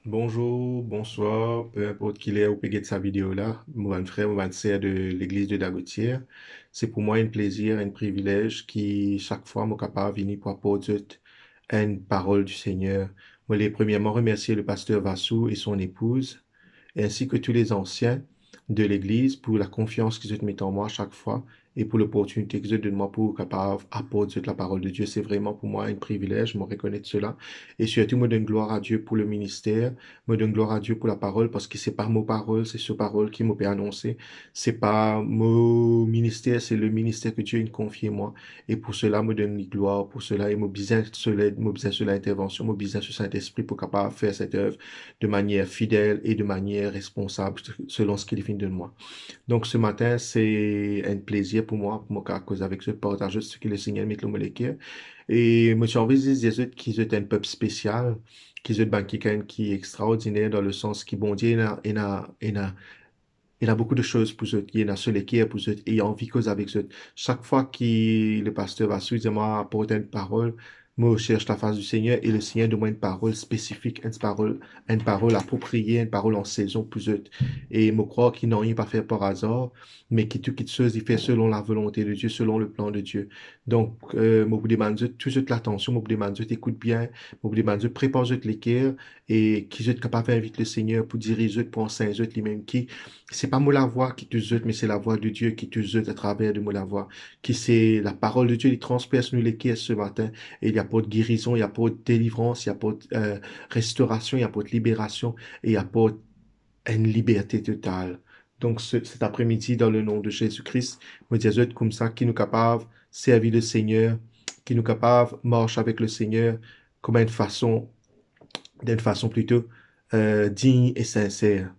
Bonjour, bonsoir, peu importe qui est ou peut sa vidéo là, mon frère, mon sœur de l'église de Dagotière. C'est pour moi un plaisir, un privilège qui chaque fois m'est capable de venir pour apporter une parole du Seigneur. Je voulais premièrement remercier le pasteur Vassou et son épouse, ainsi que tous les anciens de l'Église pour la confiance qu'ils mettent en moi chaque fois et pour l'opportunité qu'ils donnent moi pour capable apporter la parole de Dieu. C'est vraiment pour moi un privilège, je me reconnais de cela. Et surtout, me donne gloire à Dieu pour le ministère, me donne gloire à Dieu pour la parole parce que c'est par mon parole, c'est ce parole qui m'a fait annoncer. C'est pas mon ministère, c'est le ministère que Dieu a confié moi. Et pour cela, me donne gloire, pour cela, et me besoin sur l'intervention, me besoin sur Saint-Esprit pour capable faire cette œuvre de manière fidèle et de manière responsable selon ce qu'il finit de moi. Donc ce matin, c'est un plaisir pour moi, à cause avec ce partage ce que le Seigneur met le molécule. Et je suis envie de dire qu'ils sont un peuple spécial, qu'ils sont quelqu'un qui est extraordinaire dans le sens qui bon Dieu, il a beaucoup de choses pour eux. Il y en a ceux qui est pour eux et il a envie cause avec eux. Chaque fois que le pasteur va suivre, moi apporter une parole, moi je cherche la face du Seigneur et le Seigneur demande une parole spécifique, une parole appropriée, une parole en saison pour eux. Et je crois qu'ils n'ont rien pas fait par hasard, mais qui tout chose, il fait selon la volonté de Dieu, selon le plan de Dieu. Donc, je vous demande tout de l'attention, je vous demande écoute bien, je vous demande prépare l'équerre et qui êtes capable d'inviter le Seigneur pour diriger, pour enseigner lui-même qui c'est pas moi la voix qui te zute, mais c'est la voix de Dieu qui te zute à travers de moi la voix. Qui c'est la parole de Dieu, il transperce nous les caisses ce matin. Et il y a pas de guérison, il y a pas de délivrance, il y a pas de restauration, il y a pas de libération, et il y a pas une liberté totale. Donc cet après-midi, dans le nom de Jésus-Christ, me dis comme ça, qui nous capable servir le Seigneur, qui nous capable marche avec le Seigneur comme d'une façon plutôt digne et sincère.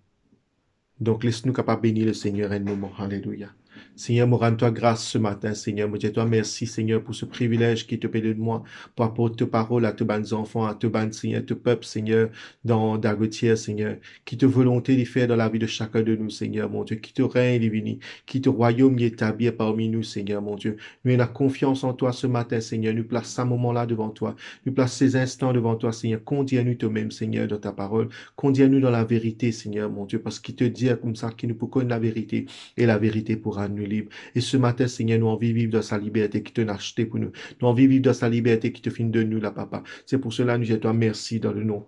Donc, laisse-nous capables bénir le Seigneur un moment. Alléluia. Seigneur, me rends-toi grâce ce matin, Seigneur. Me dis-toi merci, Seigneur, pour ce privilège qui te paie de moi, pour apporter ta parole à tes bonnes enfants, à tes bonnes, Seigneur, tes peuples, Seigneur, dans Dagotière, Seigneur, qui te volonté de faire dans la vie de chacun de nous, Seigneur, mon Dieu, qui te règne divini, qui te royaume y établit parmi nous, Seigneur, mon Dieu. Nous avons la confiance en toi ce matin, Seigneur. Nous place ce moment-là devant toi. Nous place ces instants devant toi, Seigneur. Conduis-nous toi-même, Seigneur, dans ta parole. Conduis-nous dans la vérité, Seigneur, mon Dieu, parce qu'il te dit comme ça qu'il nous peut connaître la vérité et la vérité pourra nous libérer. Et ce matin, Seigneur, nous envie vivre dans sa liberté qui te n'a acheté pour nous. Nous envie vivre dans sa liberté qui te finit de nous, là, papa. C'est pour cela, nous disons toi merci dans le nom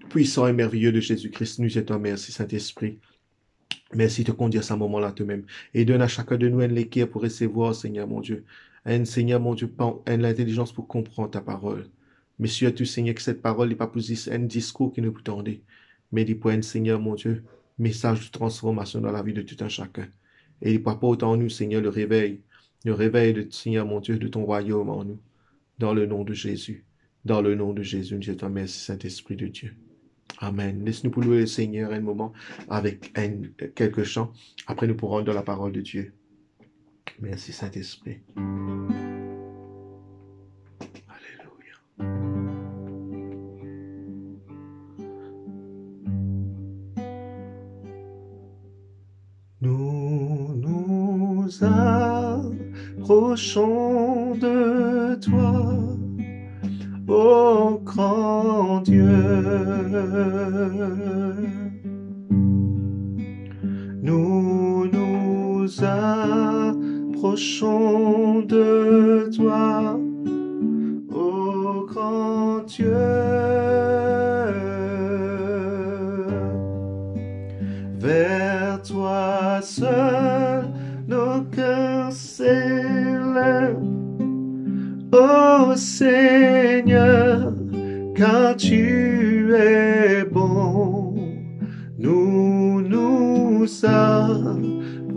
puissant et merveilleux de Jésus-Christ. Nous disons toi merci, Saint-Esprit. Merci de conduire à ce moment-là toi-même. Et donne à chacun de nous un équerre pour recevoir, Seigneur, mon Dieu. Un Seigneur, mon Dieu, l'intelligence pour comprendre ta parole. Mais surtout, Seigneur, que cette parole n'est pas pour un discours qui nous tendait, mais il pour un Seigneur, mon Dieu, message de transformation dans la vie de tout un chacun. Et il pas autant en nous, Seigneur, le réveil de Seigneur, mon Dieu, de ton royaume en nous, dans le nom de Jésus. Dans le nom de Jésus, je te remercie, Saint-Esprit de Dieu. Amen. Laisse-nous pour louer le Seigneur un moment avec quelques chants. Après, nous pourrons dans la parole de Dieu. Merci, Saint-Esprit. Alléluia. Nous nous approchons de toi, ô grand Dieu. Nous nous approchons de toi, ô grand Dieu. Vers toi seul nos cœurs s'élèvent, ô Seigneur, car tu es bon. Nous nous approchons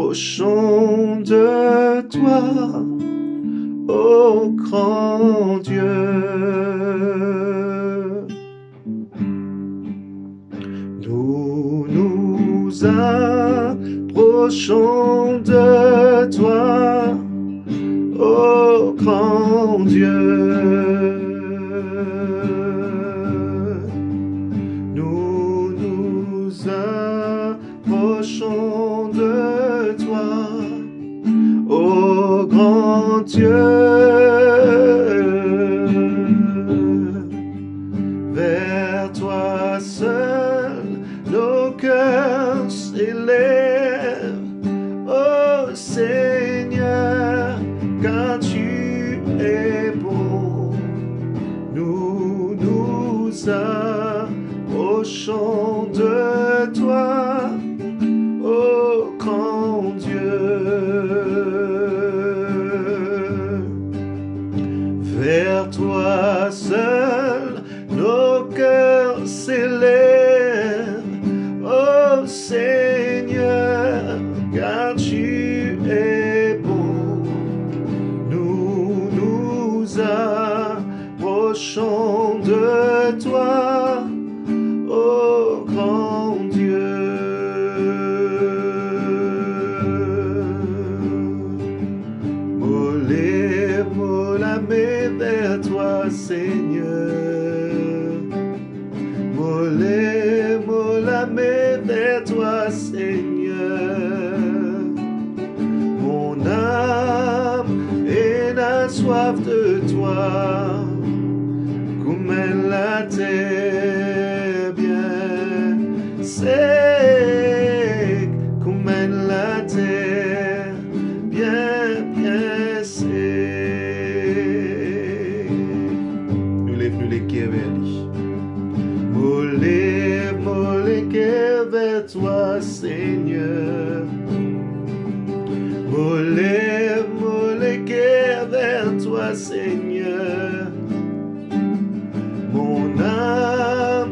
de toi, ô grand Dieu. Nous nous approchons de toi, ô grand Dieu. Nous nous approchons de toi, ô grand Dieu. Vers toi seul nous approchons de toi, ô grand Dieu. Vers toi seul, nos cœurs s'élèvent, ô Seigneur, car tu es bon. Nous nous approchons de toi, ô grand Dieu. Lève la main vers toi, Seigneur. Lève la main vers toi, Seigneur. Mon âme est la soif de toi, comme la terre bien sec, comme la terre bien sec. Nous lève les cœurs vers lui. Lève les cœurs vers toi, Seigneur. Lève les cœurs vers toi, Seigneur. Mon âme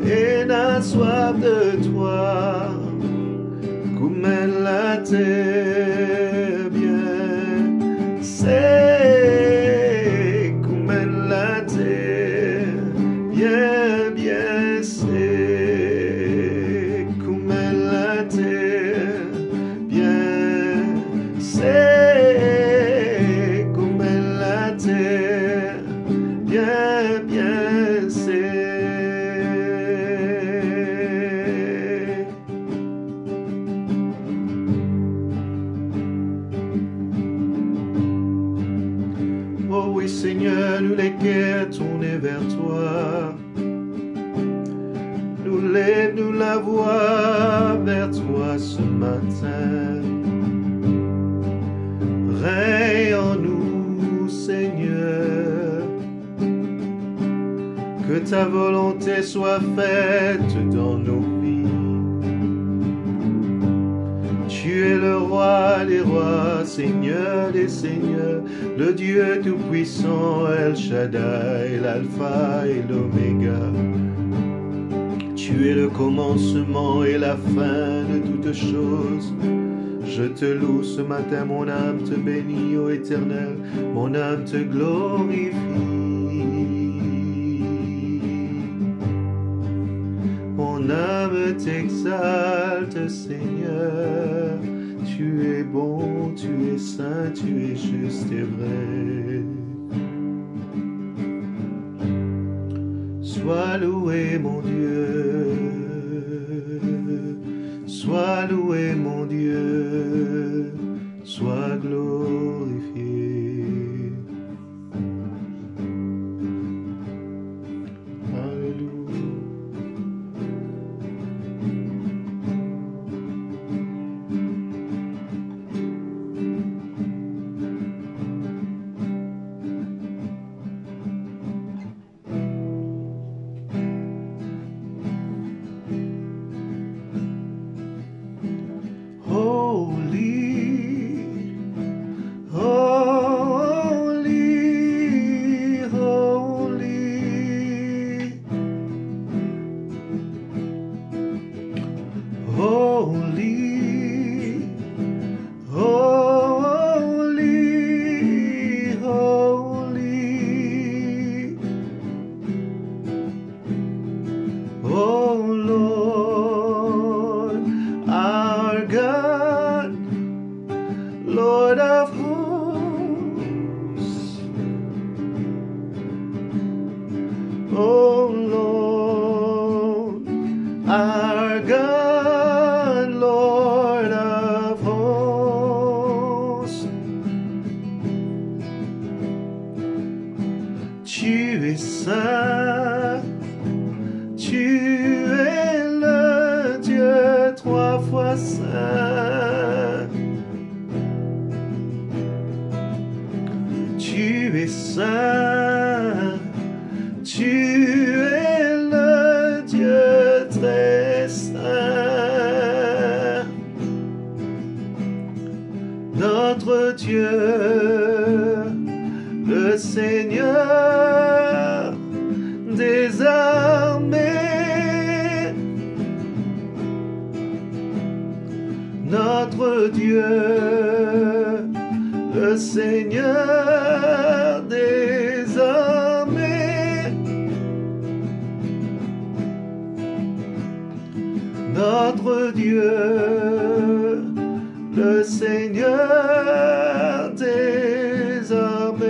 est la soif de toi, comme la terre bien sec, comme la terre bien sec, comme la terre bien sec, comme la terre bien sec. Oh oui, Seigneur, nous les cœurs tournés vers toi. Nous lève, nous la voix vers toi ce matin. Règne en nous, Seigneur. Que ta volonté soit faite dans nos vies. Tu es le roi des rois, Seigneur des seigneurs, le Dieu tout-puissant, El Shaddai, l'alpha et l'oméga. Tu es le commencement et la fin de toutes choses. Je te loue ce matin, mon âme te bénit, ô Éternel, mon âme te glorifie. Mon âme t'exalte, Seigneur. Tu es bon, tu es saint, tu es juste et vrai. Sois loué, mon Dieu. Sois loué, mon Dieu. Sois glorifié. Alléluia. Lord of hosts, oh Lord, our God, Lord of hosts, tu es saint, tu es le Dieu trois fois saint. Tu es saint, tu es des armées, notre Dieu, le Seigneur des armées, notre Dieu, le Seigneur des armées,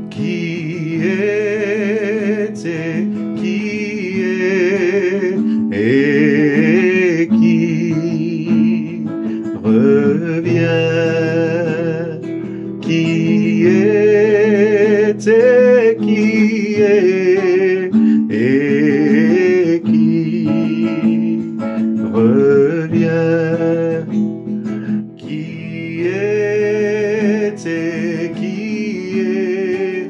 qui était, qui est et qui revient, qui était, qui est et qui revient, qui était, qui est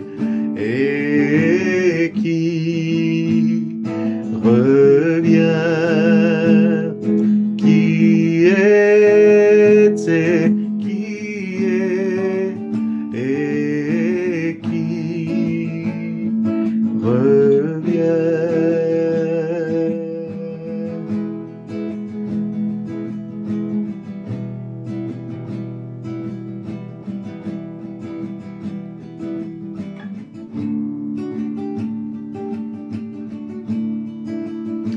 et qui revient, qui était, qui est et qui revient.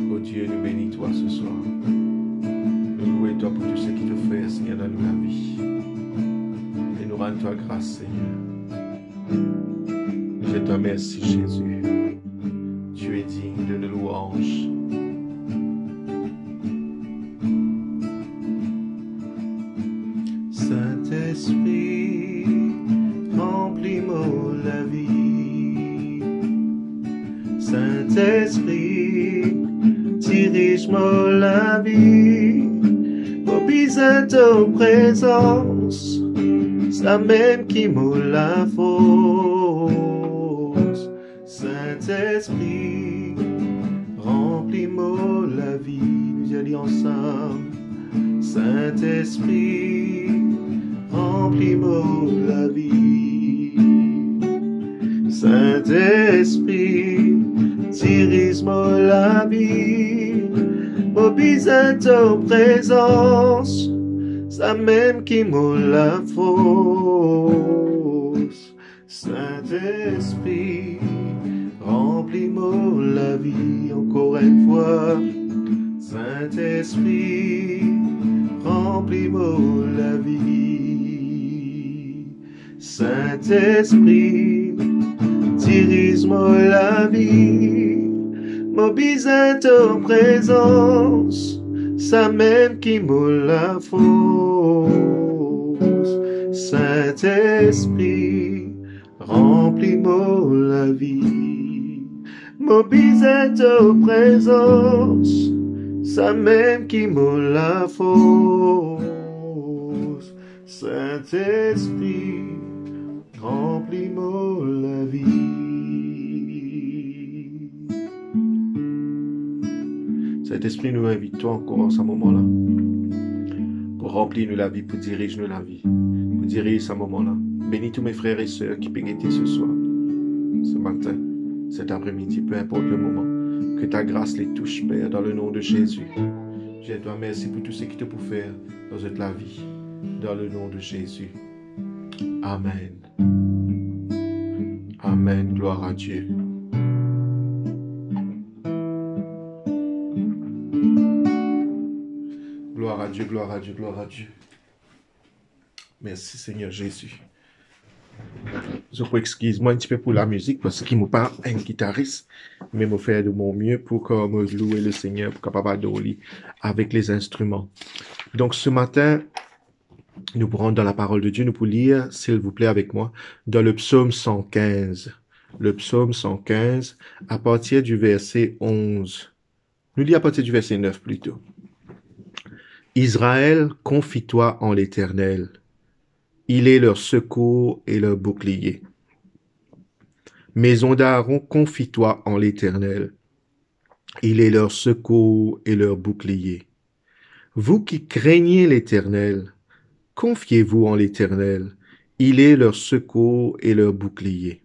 Oh Dieu, nous bénis toi ce soir. Nous louons toi pour tout ce qui te fait, Seigneur, dans la vie. Et nous rendons toi grâce, Seigneur. Je te remercie, Jésus. Tu es digne de nos louanges. Saint-Esprit, remplis-moi la vie. Saint-Esprit, dirige-moi la vie. Au besoin de ta présence, c'est la même qui me la force. Saint-Esprit, remplis-moi la vie. Nous y allons ensemble. Saint-Esprit, remplis-moi la vie. Saint-Esprit, dirige-moi la vie. Au besoin de ta présence, c'est la même qui me la force. Saint-Esprit, remplis-moi la vie. Encore une fois. Saint-Esprit, remplis-moi la vie. Saint-Esprit, dirige-moi la vie. Mon besoin de ta présence, ça même qui me la force. Saint-Esprit, remplis-moi la vie. Mon besoin de ta présence, ça même qui me la force. Saint-Esprit, remplis-moi la vie. Saint-Esprit, nous invitons encore en ce moment-là pour remplir nous la vie, pour diriger nous la vie, pour diriger ce moment-là. Bénis tous mes frères et sœurs qui peuvent être ce soir, ce matin, cet après-midi, peu importe le moment. Que ta grâce les touche, Père, dans le nom de Jésus. Je te remercie pour tout ce que tu peux faire dans cette la vie, dans le nom de Jésus. Amen. Amen. Gloire à Dieu. Gloire à Dieu, gloire à Dieu, gloire à Dieu. Merci Seigneur Jésus. Je peux excuse-moi un petit peu pour la musique parce qu'il me parle un guitariste, mais me faire de mon mieux pour que me louer le Seigneur, pour capable adorer avec les instruments. Donc ce matin, nous pourrons dans la parole de Dieu, nous pouvons lire, s'il vous plaît, avec moi, dans le psaume 115. Le psaume 115, à partir du verset 11. Nous lisons à partir du verset 9 plutôt. Israël, confie-toi en l'Éternel. Il est leur secours et leur bouclier. Maison d'Aaron, confie-toi en l'Éternel. Il est leur secours et leur bouclier. Vous qui craignez l'Éternel, confiez-vous en l'Éternel. Il est leur secours et leur bouclier.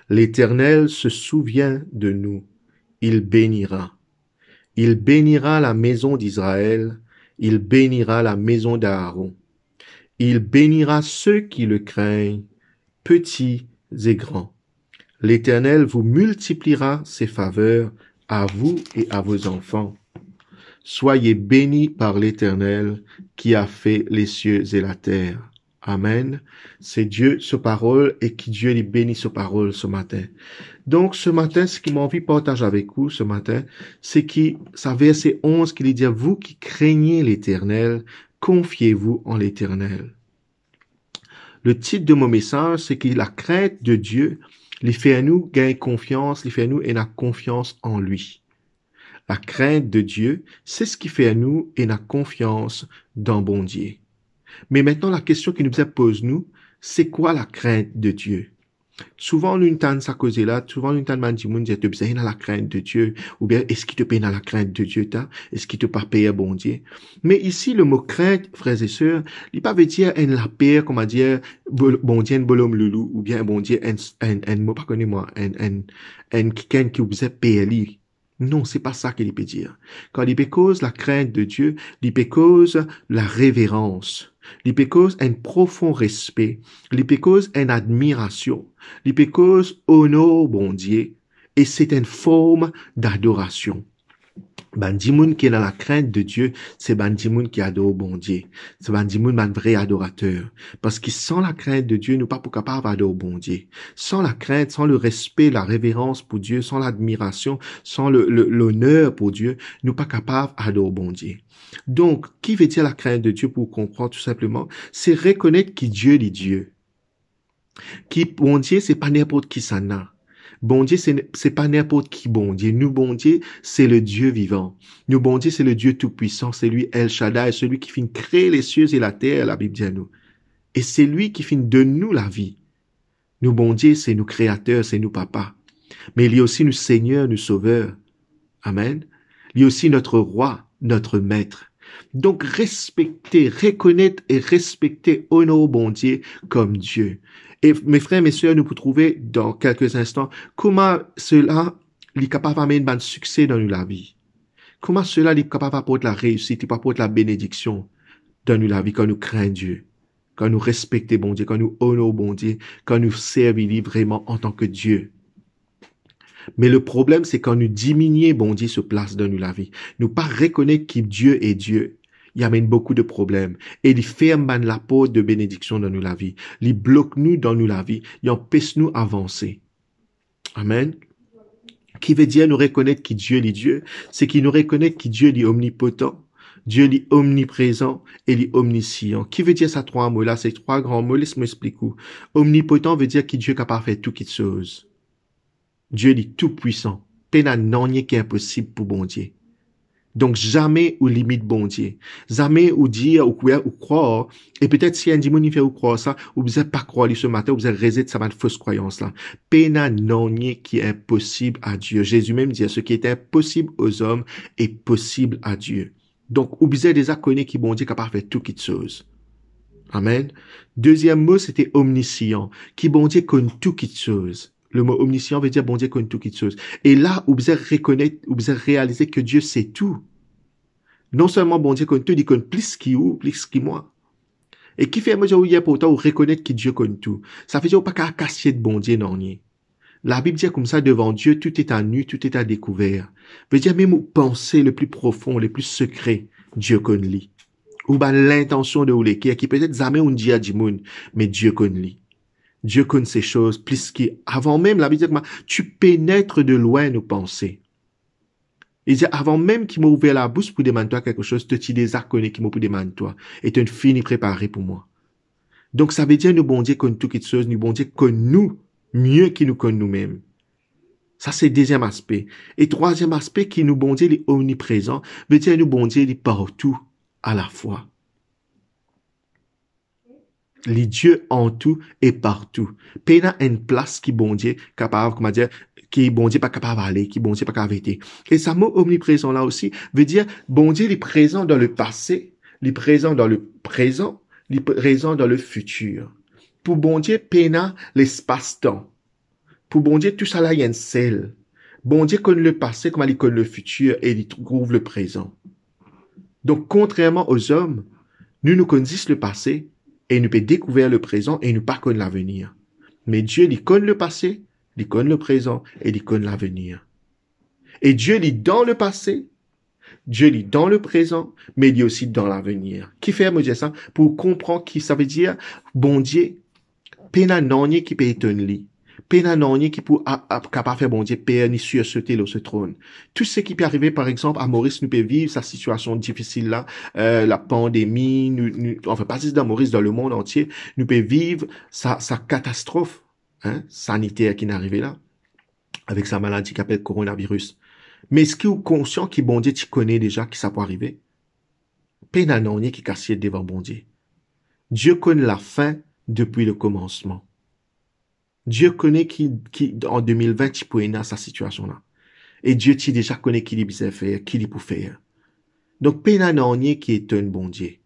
L'Éternel se souvient de nous. Il bénira. Il bénira la maison d'Israël. Il bénira la maison d'Aaron. Il bénira ceux qui le craignent, petits et grands. L'Éternel vous multipliera ses faveurs à vous et à vos enfants. Soyez bénis par l'Éternel qui a fait les cieux et la terre. Amen. C'est Dieu, sa parole, et qui Dieu lui bénit sa parole ce matin. Donc, ce matin, ce qui m'a envie de partager avec vous ce matin, c'est ça verset 11 qui dit, vous qui craignez l'Éternel, confiez-vous en l'Éternel. Le titre de mon message, c'est que la crainte de Dieu, lui fait à nous gagner confiance, lui fait à nous et la confiance en lui. La crainte de Dieu, c'est ce qui fait à nous et la confiance dans bon Dieu. Mais maintenant, la question qui nous pose, nous, c'est quoi la crainte de Dieu? Souvent, nous entendons ça causer là, souvent, nous entendons dire, tu besoin dans la crainte de Dieu, ou bien, est-ce qu'il te paye dans la crainte de Dieu, est-ce qu'il te pas paye à bon Dieu? Mais ici, le mot crainte, frères et sœurs, il pas veut dire, en la paix, comment dire, bon Dieu, un bolom loulou, ou bien, bon Dieu, un mot, pas connu moi, quelqu'un qui vous est payé. Non, c'est pas ça qu'il peut dire. Quand il peut cause la crainte de Dieu, il peut cause la révérence. Il peut cause un profond respect. Il peut cause une admiration. Il peut cause honneur, bon Dieu. Et c'est une forme d'adoration. Bandimoun qui est dans la crainte de Dieu, c'est bandimoun qui adore bon Dieu. C'est bandimoun un vrai adorateur. Parce que sans la crainte de Dieu, nous pas capables d'adorer bon Dieu. Sans la crainte, sans le respect, la révérence pour Dieu, sans l'admiration, sans l'honneur pour Dieu, nous pas capables d'adorer bon Dieu. Donc, qui veut dire la crainte de Dieu pour comprendre tout simplement? C'est reconnaître que Dieu est Dieu. Qui, bon Dieu, c'est pas n'importe qui ça n'a. Bon Dieu, c'est pas n'importe qui bon Dieu. Nous, bon Dieu, c'est le Dieu vivant. Nous, bon Dieu, c'est le Dieu tout-puissant. C'est lui, El Shaddai, celui qui finit créer les cieux et la terre, la Bible dit à nous. Et c'est lui qui finit de nous la vie. Nous, bon Dieu, c'est nous créateurs, c'est nous papa. Mais il y a aussi nous Seigneur, nous sauveurs. Amen. Il y a aussi notre roi, notre maître. Donc, respecter, reconnaître et respecter, honorer bon Dieu comme Dieu. Et mes frères, mes sœurs, nous pouvons trouver dans quelques instants comment cela est capable d'amener un succès dans la vie. Comment cela est capable d'apporter la réussite, d'apporter la bénédiction dans la vie quand nous craignons Dieu, quand nous respectons bon Dieu, quand nous honorons bon Dieu, quand nous servons vraiment en tant que Dieu. Mais le problème, c'est quand nous diminuons bon Dieu se place dans la vie. Nous pas reconnaître que Dieu est Dieu. Il amène beaucoup de problèmes. Et il ferme la porte de bénédiction dans la vie. Il bloque nous dans la vie. Il empêche nous avancer. Amen. Qui veut dire nous reconnaître que Dieu est Dieu, c'est qu'il nous reconnaît que Dieu est omnipotent, Dieu est omniprésent et il est omniscient. Qui veut dire ces trois mots-là, ces trois grands mots, laisse-moi expliquer. Omnipotent veut dire que Dieu est capable de faire toutes choses. Dieu est tout puissant. Pena non qui est impossible pour bon Dieu. Donc, jamais ou limite bon Dieu. Jamais ou dire, ou croire. Et peut-être si un dimanche fait ou croire ça, ou vous n'êtes pas croire ce matin, ou vous êtes résident ça une fausse croyance là. Pena non qui est impossible à Dieu. Jésus même dit, ce qui est impossible aux hommes est possible à Dieu. Donc, ou vous êtes déjà connu qui bon Dieu capable de faire toutes choses. Amen. Deuxième mot, c'était omniscient. Qui bon Dieu connaît toutes choses. Le mot omniscient veut dire bon Dieu connaît toutes choses. Et là, vous allez reconnaître, vous allez réaliser que Dieu sait tout. Non seulement bon Dieu connaît tout, il connaît plus qu'il ou, plus qu'il moi. Et qui fait moi dire pourtant ou reconnaître que Dieu connaît tout. Ça veut dire pas qu'à cacher de bon Dieu non ni. La Bible dit comme ça devant Dieu, tout est à nu, tout est à découvert. Veut dire même aux pensées le plus profond, le plus secret, Dieu connaît. Ou ben l'intention de ou l'équerre qui peut-être jamais on dit à Dimoun, mais Dieu connaît. Dieu connaît ces choses, plus qu'avant même, la Bible dit que tu pénètres de loin nos pensées. Il dit, avant même qu'il m'a ouvert la bouche pour demander toi quelque chose, tu déjà connais qu'il m'a pour demander toi, et tu as une fini préparé pour moi. Donc, ça veut dire, nous, bon Dieu, connaît toutes choses, nous, bon Dieu, connaît nous, mieux qu'il nous connaît nous-mêmes. Ça, c'est le deuxième aspect. Et troisième aspect, qui nous, bon Dieu, il est omniprésent, veut dire, nous, bon Dieu, il est partout, à la fois. Les dieux en tout et partout. Pena une place qui bon Dieu capable, comment dire, qui bon Dieu pas capable d'aller, qui bon Dieu pas capable d'être. Et ça mot omniprésent là aussi veut dire bon Dieu il est présent dans le passé, il est présent dans le présent, il est présent dans le futur. Pour bon Dieu, pena l'espace-temps. Pour bon Dieu, tout ça là, il y a une selle. Bon Dieu connaît le passé comme il connaît le futur et il trouve le présent. Donc, contrairement aux hommes, nous connaissons le passé et nous pouvons découvrir le présent et nous pas connaître l'avenir. Mais Dieu, il connaît le passé, il connaît le présent et il connaît l'avenir. Et Dieu, il est dans le passé, Dieu, il est dans le présent, mais il est aussi dans l'avenir. Qui fait me dire ça? Pour comprendre qui ça veut dire, bon Dieu, pena nanye qui peut étonner. Pena nanye qui peut capable faire bon Dieu père ni sursauter sur ce trône. Tout ce qui peut arriver, par exemple, à Maurice, nous peut vivre sa situation difficile là, la pandémie, enfin pas juste dans Maurice, dans le monde entier, nous peut vivre sa catastrophe sanitaire qui est arrivée là, avec sa maladie qui s'appelle coronavirus. Mais est-ce que vous êtes conscient que bon Dieu tu connais déjà qui ça peut arriver? Pena nanye qui cassier devant bon Dieu. Dieu connaît la fin depuis le commencement. Dieu connaît qui en 2020, tu peux dans sa situation-là. Et Dieu, tu déjà connaît qui il peut faire, qui il peut faire. Donc, pena nanye qui est un bon Dieu.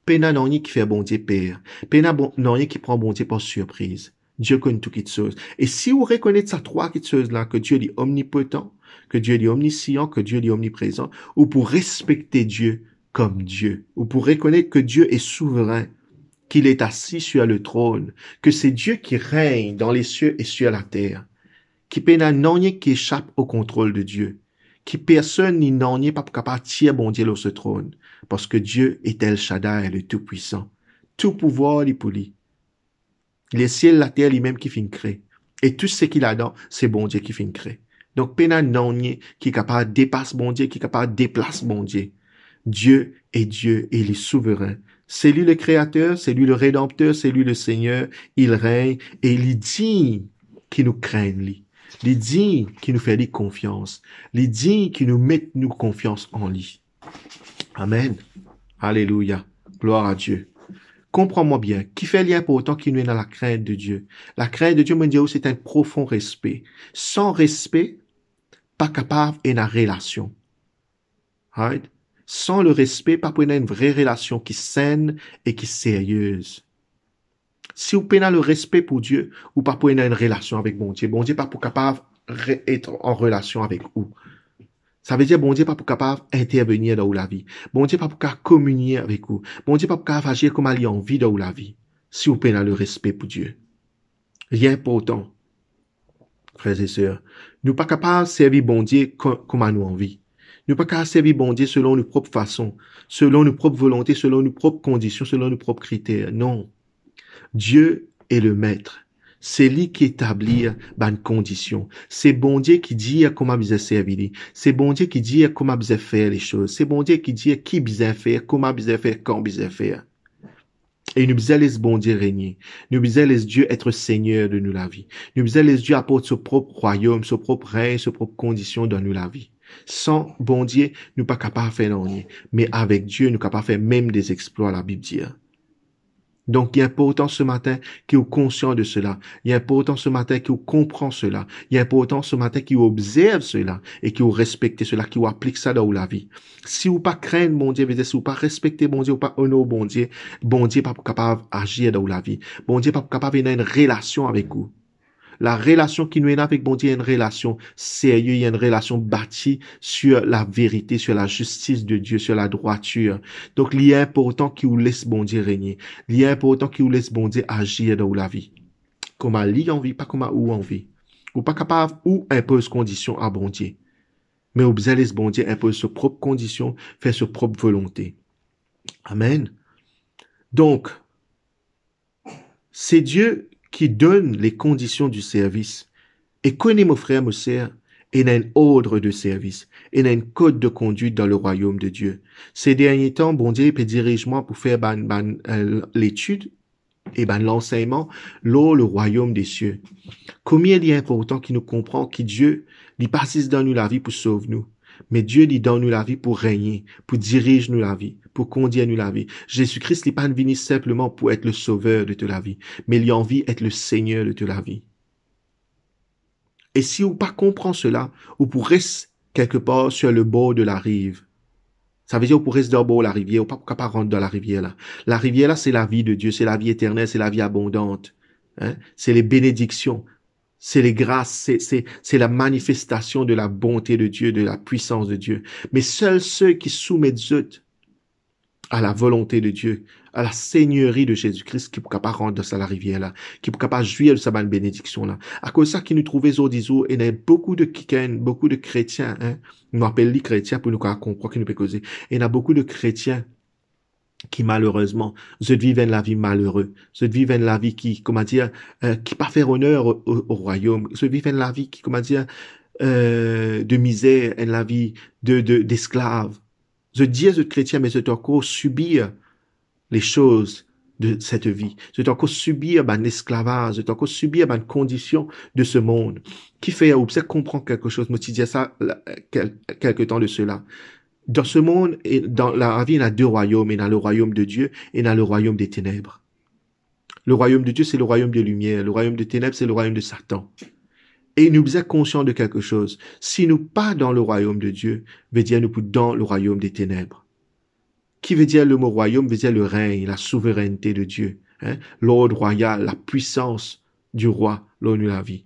Pena nanye qui fait bon Dieu père. Pena nanye qui prend bon Dieu par surprise. Dieu connaît tout qui chose. Et si vous reconnaissez ces trois petites choses-là, que Dieu est omnipotent, que Dieu est omniscient, que Dieu est omniprésent, ou pour respecter Dieu comme Dieu, ou pour reconnaître que Dieu est souverain, qu'il est assis sur le trône, que c'est Dieu qui règne dans les cieux et sur la terre, qui pena nanye qui échappe au contrôle de Dieu, qui personne ni nanye pas capable de tirer bon Dieu sur ce trône, parce que Dieu est El Shaddai, le Tout-Puissant. Tout pouvoir est pour lui. Les ciels, la terre, lui-même qui finit créer. Et tout ce qu'il a dans, c'est bon Dieu qui finit créer. Donc, pena nanye qui est capable de dépasser bon Dieu, qui est capable de déplacer bon Dieu. Dieu est Dieu et il est souverain. C'est lui le créateur, c'est lui le rédempteur, c'est lui le Seigneur. Il règne et il dit qu'il nous craigne lui. Il dit qu'il nous fait lui confiance. Il dit qu'il nous met nous confiance en lui. Amen. Alléluia. Gloire à Dieu. Comprends-moi bien. Qui fait l'important qui nous est dans la crainte de Dieu? La crainte de Dieu, mon Dieu, c'est un profond respect. Sans respect, pas capable et la relation. Right? Sans le respect, pas pour une vraie relation qui saine et qui sérieuse. Si vous prenez le respect pour Dieu, ou pas pour une relation avec bon Dieu pas pour capable être en relation avec vous. Ça veut dire bon Dieu pas pour capable intervenir dans la vie. Bon Dieu pas pour capable communier avec vous. Bon Dieu pas pour capable agir comme il a envie dans la vie. Si vous prenez le respect pour Dieu. Rien important, frères et sœurs. Nous pas capable de servir bon Dieu comme à nous envie. Nous pas qu'à servir bon Dieu selon nos propres façons, selon nos propres volontés, selon nos propres conditions, selon nos propres critères. Non. Dieu est le maître. C'est lui qui établit une condition. C'est bon Dieu qui dit comment vous servir. C'est bon Dieu qui dit comment vous faire les choses. C'est bon Dieu qui dit qui vous faire, comment vous faire, quand vous faire. Et nous bisons laisser bon Dieu régner. Nous bisons laisser Dieu être Seigneur de nous la vie. Nous bisons laisser Dieu apporter son propre royaume, son propre règne, ses propres conditions dans nous la vie. Sans bon Dieu, nous pas capables de faire rien. Mais avec Dieu, nous capables de faire même des exploits, la Bible dit. Donc, il est important ce matin qu'il est conscient de cela. Il est important ce matin qu'il comprend cela. Il est important ce matin qu'il observe cela et qu'il respecte cela, qu'il applique ça dans la vie. Si vous pas craindre bon Dieu, si vous pas respecter bon Dieu, ou pas honorer bon Dieu pas capable d'agir dans la vie. Bon Dieu pas capable d'avoir une relation avec vous. La relation qui nous est avec bon Dieu est une relation sérieuse, il y a une relation bâtie sur la vérité, sur la justice de Dieu, sur la droiture. Donc, il est important qu'il vous laisse bon Dieu régner. Il est important qu'il vous laisse bon Dieu agir dans la vie. Comme à lui envie, pas comme à où envie. Ou pas capable ou impose condition à bon Dieu. Mais vous laisse bon Dieu impose ses propres conditions, faire sa propre volonté. Amen. Donc, c'est Dieu qui donne les conditions du service. Et connais, mon frère, mon sœur, il y a un ordre de service. Il y a un code de conduite dans le royaume de Dieu. Ces derniers temps, bon Dieu peut diriger moi pour faire l'étude et l'enseignement dans le royaume des cieux. Combien il est important qu'il nous comprend que Dieu, il passe dans nous la vie pour sauver nous. Mais Dieu dit dans nous la vie pour régner, pour diriger nous la vie, pour conduire nous la vie. Jésus-Christ n'est pas venu simplement pour être le sauveur de toute la vie, mais il a envie d'être le Seigneur de toute la vie. Et si vous pas comprend cela, vous pourrez rester quelque part sur le bord de la rive. Ça veut dire qu'on pourrait se dire, bon, la rivière, on pas capable de rentrer dans la rivière là. La rivière là, c'est la vie de Dieu, c'est la vie éternelle, c'est la vie abondante. Hein? C'est les bénédictions, c'est les grâces, c'est la manifestation de la bonté de Dieu, de la puissance de Dieu. Mais seuls ceux qui soumettent à la volonté de Dieu, à la seigneurie de Jésus-Christ, qui ne peut pas rendre ça la rivière là, qui ne peut pas jouir de sa bonne bénédiction là. À cause de ça, qui nous trouvait zodizo, et il y a beaucoup de kikens, beaucoup de chrétiens, hein. On appelle les chrétiens pour nous comprendre qui nous peut causer. Et il y a beaucoup de chrétiens qui malheureusement, se vivent la vie malheureux, se vivent la vie qui, comment dire, qui pas faire honneur au royaume, se vivent la vie qui, comment dire, de misère, la vie d'esclave. Je dis je chrétien, mais je dois encore subir les choses de cette vie. Je dois encore subir mon esclavage, je dois encore subir ma condition de ce monde. Qui fait, ou peut-être comprendre quelque chose, moi, tu dis ça quelque temps de cela. Dans ce monde, et dans la vie, il y a deux royaumes. Il y a le royaume de Dieu et il y a le royaume des ténèbres. Le royaume de Dieu, c'est le royaume des lumières. Le royaume des ténèbres, c'est le royaume de Satan. Et nous sommes conscients de quelque chose. Si nous pas dans le royaume de Dieu, veut dire nous dans le royaume des ténèbres. Qui veut dire le mot royaume, veut dire le règne, la souveraineté de Dieu. Hein? L'ordre royal, la puissance du roi, l'honneur de la vie.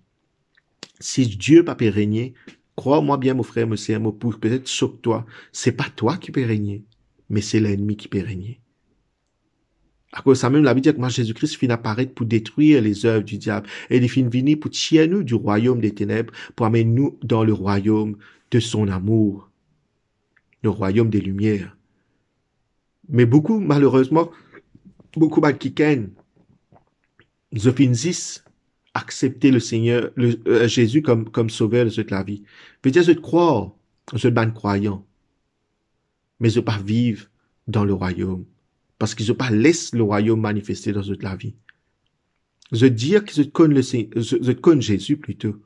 Si Dieu pas peut régner, crois-moi bien, mon frère, mon sœur, mon pouce, peut-être sauf toi, c'est pas toi qui peux régner, mais c'est l'ennemi qui peut régner. À cause de ça même, la Bible dit que moi, Jésus-Christ finit apparaître pour détruire les œuvres du diable. Et il finit venir pour tirer nous du royaume des ténèbres, pour amener nous dans le royaume de son amour, le royaume des lumières. Mais beaucoup, malheureusement, beaucoup qui ken, je finis accepter le Seigneur, Jésus comme sauveur de toute la vie. Veut dire, je te crois, je suis ban croyant, mais je pas vivre dans le royaume. Parce que je pas laisse le royaume manifester dans toute la vie. Je dis que je connais je connais Jésus plutôt.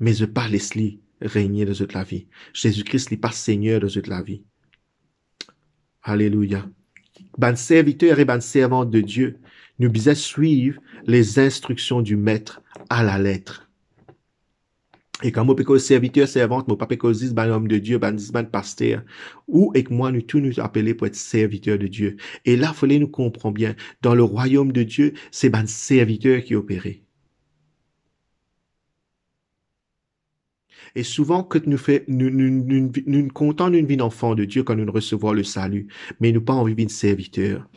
Mais je pas laisse lui régner dans toute la vie. Jésus-Christ n'est pas Seigneur dans toute la vie. Alléluia. Ben serviteur et ben servante de Dieu, nous devons suivre les instructions du maître à la lettre. Et quand moi péco serviteur, servante, moi pas péco dis ben homme de Dieu, ben dis ben pasteur, ou et que moi nous tous nous appeler pour être serviteurs de Dieu. Et là, fallait nous comprendre bien, dans le royaume de Dieu, c'est ben serviteur qui opérait. Et souvent, que nous comptons d'une vie d'enfant de Dieu quand nous recevons le salut, mais nous pas envie de serviteur.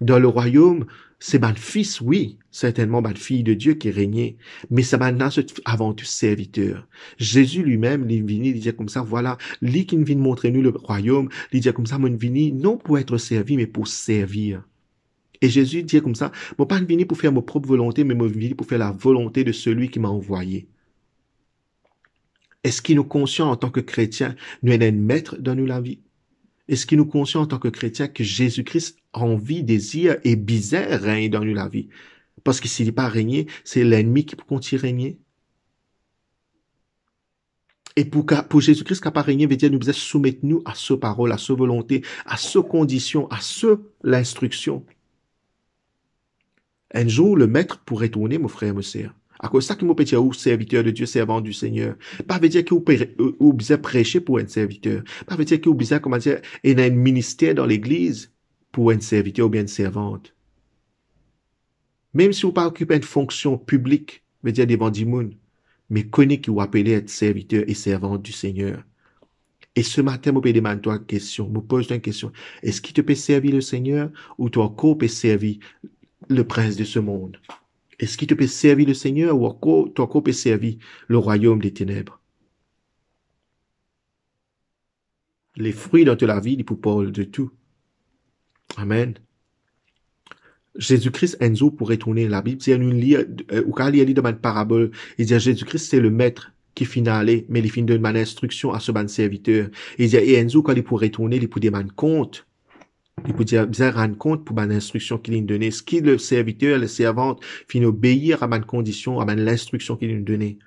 Dans le royaume, c'est ma fils, oui, certainement ma fille de Dieu qui régnait, mais c'est maintenant avant tout serviteur. Jésus lui-même, il vient, il dit comme ça, voilà, lui qui vient montrer nous le royaume, il dit comme ça, moi, venu non pour être servi, mais pour servir. Et Jésus dit comme ça, moi pas venu pour faire ma propre volonté, mais moi venu pour faire la volonté de celui qui m'a envoyé. Est-ce qu'il nous conscient en tant que chrétien, nous est un maître dans nous la vie? Est-ce qu'il nous conscient en tant que chrétien que Jésus-Christ envie, désire et bizarre règne dans nous la vie? Parce que s'il n'est pas régné, c'est l'ennemi qui peut continuer régner. Et pour Jésus-Christ qui n'a pas régné, veut dire nous devons soumettre nous à sa parole, à sa volonté, à sa condition, à l'instruction. Un jour, le maître pourrait tourner, mon frère, mon sœur. À cause de ça, qu'il m'a dit, ou serviteur de Dieu, servant du Seigneur. Pas veut dire qu'il ou besoin prêcher pour un serviteur. Pas veut dire qu'il ou besoin, comment dire, il a un ministère dans l'église pour un serviteur ou bien une servante. Même si vous pas occupé une fonction publique, veut dire devant du monde, mais connaît qu'il vous appelé être serviteur et servante du Seigneur. Et ce matin, je me demande toi une question, me pose une question. Est-ce qu'il te peut servir le Seigneur ou toi encore peut servir le prince de ce monde? Est-ce qu'il te peut servir le Seigneur ou encore, toi encore peut servir le royaume des ténèbres? Les fruits dans la vie, il peut parler de tout. Amen. Jésus-Christ, Enzo, pourrait tourner la Bible, si nous lit, ou quand il lit dans une parabole, il dit Jésus-Christ, c'est le maître qui finit à aller, mais il finit de donner une instruction à ce bon serviteur. Il dit, et Enzo, quand il pourrait tourner, il peut demander compte. Il peut dire, bien rendre compte pour mon instruction qu'il nous donné. Ce qui le serviteur, le servante, finit obéir à ma condition, à l'instruction qu'il nous donné.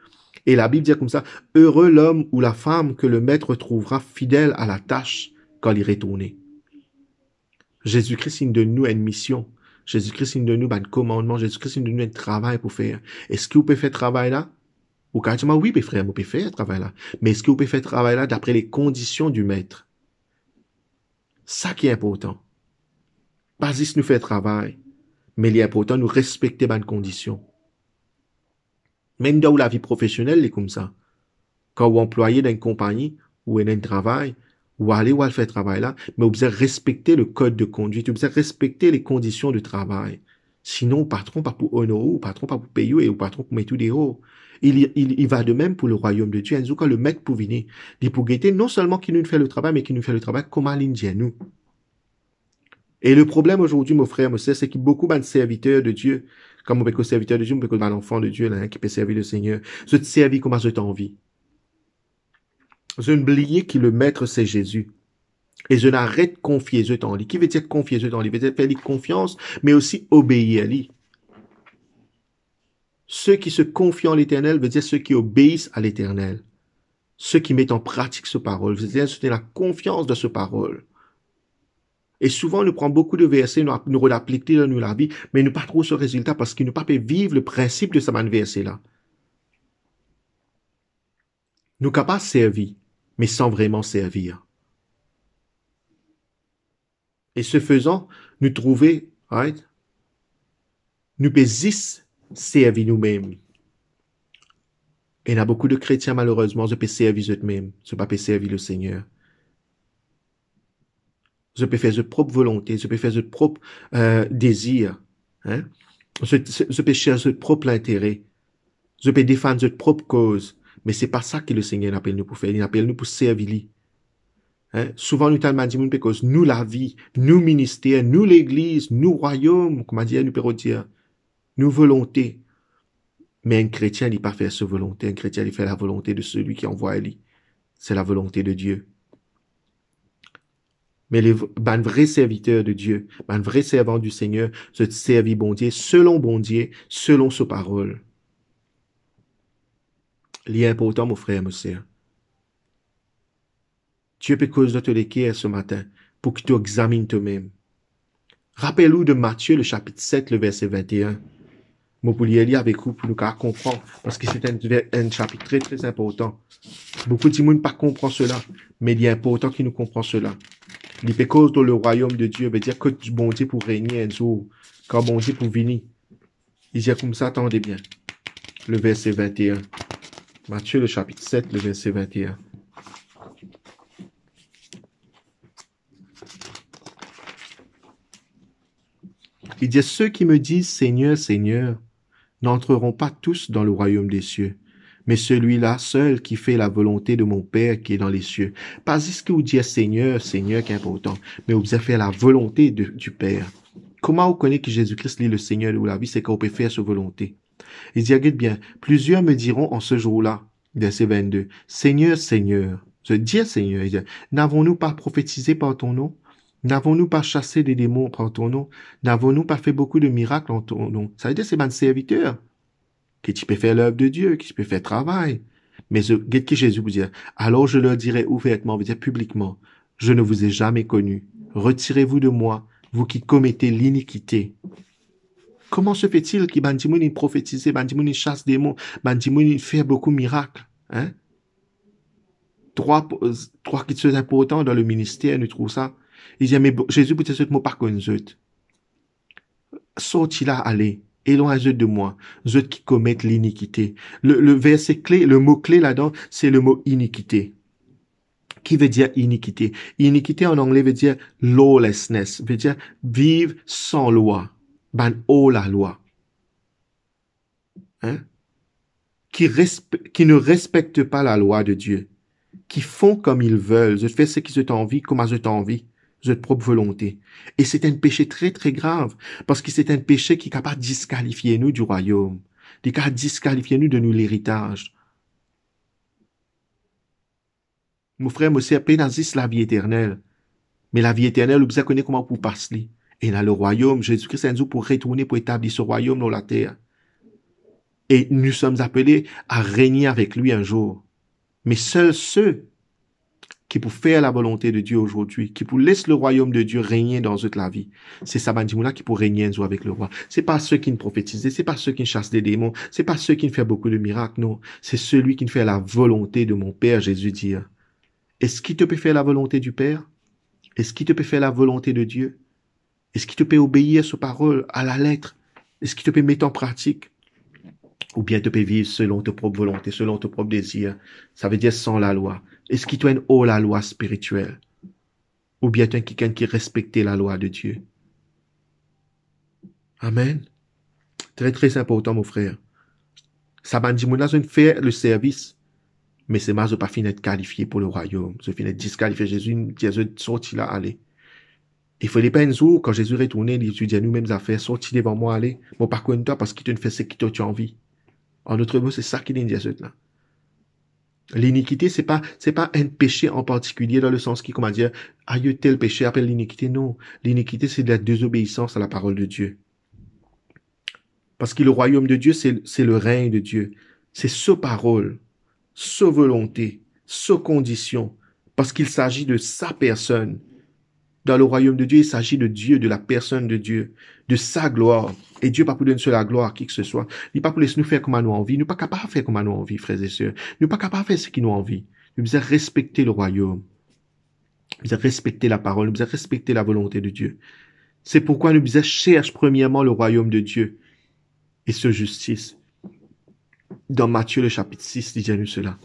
Et la Bible dit comme ça, heureux l'homme ou la femme que le maître trouvera fidèle à la tâche quand il retourne. Jésus-Christ, il donne nous une mission. Jésus-Christ, il donne nous un commandement. Jésus-Christ, il donne nous un travail pour faire. Est-ce que vous pouvez faire travail là? Ou quand tu m'as oui, frère, vous pouvez faire travail là. Mais est-ce que vous pouvez faire travail là d'après les conditions du maître? Ça qui est important. Pas juste nous faire travail, mais il est important de nous respecter bonnes conditions. Même dans la vie professionnelle, c'est comme ça. Quand vous employez dans une compagnie, ou dans un travail, ou aller ou à faire travail là, mais vous devez respecter le code de conduite, vous devez respecter les conditions de travail. Sinon, le patron pas pour honorer, le patron pas pour payer, et le patron pour mettre tout des hauts. Il va de même pour le royaume de Dieu. En tout cas, le mec pour venir, il pour guetter non seulement qu'il nous fait le travail, mais qu'il nous fait le travail comme à l'Indien, nous. Et le problème aujourd'hui, mon frère, c'est que beaucoup de serviteurs de Dieu, comme on peut que serviteur de Dieu, on peut que l'enfant de Dieu, là, hein, qui peut servir le Seigneur, je te servis comme je t'envie. Je n'oublie que le maître, c'est Jésus. Et je n'arrête de confier je en lui. Qui veut dire confier je en lui? Veut dire faire lui confiance, mais aussi obéir à lui. Ceux qui se confient en l'Éternel veut dire ceux qui obéissent à l'Éternel. Ceux qui mettent en pratique ce parole. Veut dire ceux qui ont la confiance de ce parole. Et souvent, nous prenons beaucoup de versets, nous l'appliquons dans la vie, mais nous pas trop ce résultat parce qu'il nous pas vivre le principe de ce verset-là. Nous capables de servir, mais sans vraiment servir. Et ce faisant, nous trouver, right? Nous pouvons servir nous-mêmes. Et il y a beaucoup de chrétiens, malheureusement, je peux servir eux-mêmes. Je ne peux pas servir le Seigneur. Je peux faire de propre volonté, je peux faire de propre désir. Hein? Je peux chercher de propre intérêt. Je peux défendre de propre cause. Mais c'est pas ça que le Seigneur appelle nous pour faire. Il appelle nous pour servir lui. Hein? Souvent, nous tellement dit parce que nous la vie, nous ministère, nous l'église, nous royaume, comment dire, nous pouvons dire, nous volonté. Mais un chrétien, il pas faire sa volonté. Un chrétien, il fait la volonté de celui qui envoie lui. C'est la volonté de Dieu. Mais un vrai serviteur de Dieu, un vrai servant du Seigneur, se servir bon Dieu, selon sa parole. Il est important, mon frère, mon sœur. Dieu peut cause de te l'équerre ce matin pour que tu examines toi-même. Rappelle-nous de Matthieu, le chapitre 7, le verset 21. Moi, pour lire avec vous, pour nous comprendre, parce que c'est un chapitre très, très important. Beaucoup de monde pas comprend cela, mais il est important qu'il nous comprenne cela. Il peut cause dans le royaume de Dieu, veut dire que du bon Dieu pour régner un jour, quand bon Dieu pour venir. Il dit comme ça, attendez bien. Le verset 21. Matthieu, le chapitre 7, le verset 21. Il dit, ceux qui me disent Seigneur, Seigneur, n'entreront pas tous dans le royaume des cieux, mais celui-là seul qui fait la volonté de mon Père qui est dans les cieux. Pas ce que vous dites Seigneur, Seigneur qui est important, mais vous devez faire la volonté du Père. Comment vous connaissez que Jésus-Christ est le Seigneur de la vie? C'est qu'on peut faire sa volonté. Il dit, regarde bien, plusieurs me diront en ce jour-là, verset 22, Seigneur, Seigneur, je dis Seigneur, il dit, n'avons-nous pas prophétisé par ton nom? N'avons-nous pas chassé des démons par ton nom? N'avons-nous pas fait beaucoup de miracles en ton nom? Ça veut dire c'est un serviteur que tu peux faire l'œuvre de Dieu, que tu peux faire travail. Mais qu'est-ce que Jésus vous dit? Alors je leur dirai ouvertement, vous dire publiquement, je ne vous ai jamais connu. Retirez-vous de moi, vous qui commettez l'iniquité. Comment se fait-il que Bandimouni prophétise, Bandimouni chasse des démons, Bandimouni fait beaucoup de miracles? Hein? Trois qui sont importants dans le ministère, nous trouvons ça. Il dit, mais Jésus peut dire, moi, par contre, sorti là, allez, éloignez de moi, vous qui commettent l'iniquité. Le verset clé, le mot clé là-dedans, c'est le mot iniquité. Qui veut dire iniquité? Iniquité en anglais veut dire lawlessness, veut dire vivre sans loi. Ben, oh la loi. Hein? Qui ne respectent pas la loi de Dieu. Qui font comme ils veulent. Je fais ce qui se t'envie, comme je t'envie. De propre volonté. Et c'est un péché très, très grave. Parce que c'est un péché qui est capable de disqualifier nous du royaume. Qui est capable de disqualifier nous de nous l'héritage. Mon frère, moi, c'est à peine la vie éternelle. Mais la vie éternelle, vous connaissez comment pour passer. Et dans le royaume, Jésus-Christ est un jour pour retourner, pour établir ce royaume dans la terre. Et nous sommes appelés à régner avec lui un jour. Mais seuls ceux qui pour faire la volonté de Dieu aujourd'hui, qui pour laisser le royaume de Dieu régner dans toute la vie. C'est Sabandimoula qui pour régner un jour avec le roi. C'est pas ceux qui ne prophétisent, c'est pas ceux qui chassent des démons, c'est pas ceux qui ne font beaucoup de miracles, non. C'est celui qui ne fait la volonté de mon Père, Jésus dit. Est-ce qu'il te peut faire la volonté du Père? Est-ce qu'il te peut faire la volonté de Dieu? Est-ce qu'il te peut obéir à sa parole, à la lettre? Est-ce qu'il te peut mettre en pratique? Ou bien te peut vivre selon ta propre volonté, selon ton propre désir? Ça veut dire sans la loi. Est-ce qu'il te une haut la loi spirituelle? Ou bien tu es quelqu'un qui respecte la loi de Dieu? Amen. Très, très important, mon frère. Ça m'a dit, moi, je faire le service, mais c'est moi, je pas fini d'être qualifié pour le royaume. Je finis d'être disqualifié. Jésus sorti là, allez. Il fallait pas un jour, quand Jésus retournait, il dit à nous-mêmes affaires, sorti devant moi, allez. Bon, par contre, toi, parce qu'il te fait ce que toi, tu as envie. En d'autres mots, c'est ça qu'il dit à Jésus là. L'iniquité, c'est pas un péché en particulier dans le sens qui, comment dire, aïe, tel péché appelle l'iniquité. Non. L'iniquité, c'est de la désobéissance à la parole de Dieu. Parce que le royaume de Dieu, c'est le règne de Dieu. C'est sa parole, sa volonté, sa condition. Parce qu'il s'agit de sa personne. Dans le royaume de Dieu, il s'agit de Dieu, de la personne de Dieu, de sa gloire. Et Dieu pas pour donner la gloire à qui que ce soit. Il n'est pas pour laisser nous faire comme à nous envie. Nous pas capables de faire comme à nous envie, frères et sœurs. Nous pas capables de faire ce qui nous envie. Nous devons respecter le royaume. Nous devons respecter la parole. Nous devons respecter la volonté de Dieu. C'est pourquoi nous devons chercher premièrement le royaume de Dieu et sa justice. Dans Matthieu, le chapitre 6, dit-nous cela.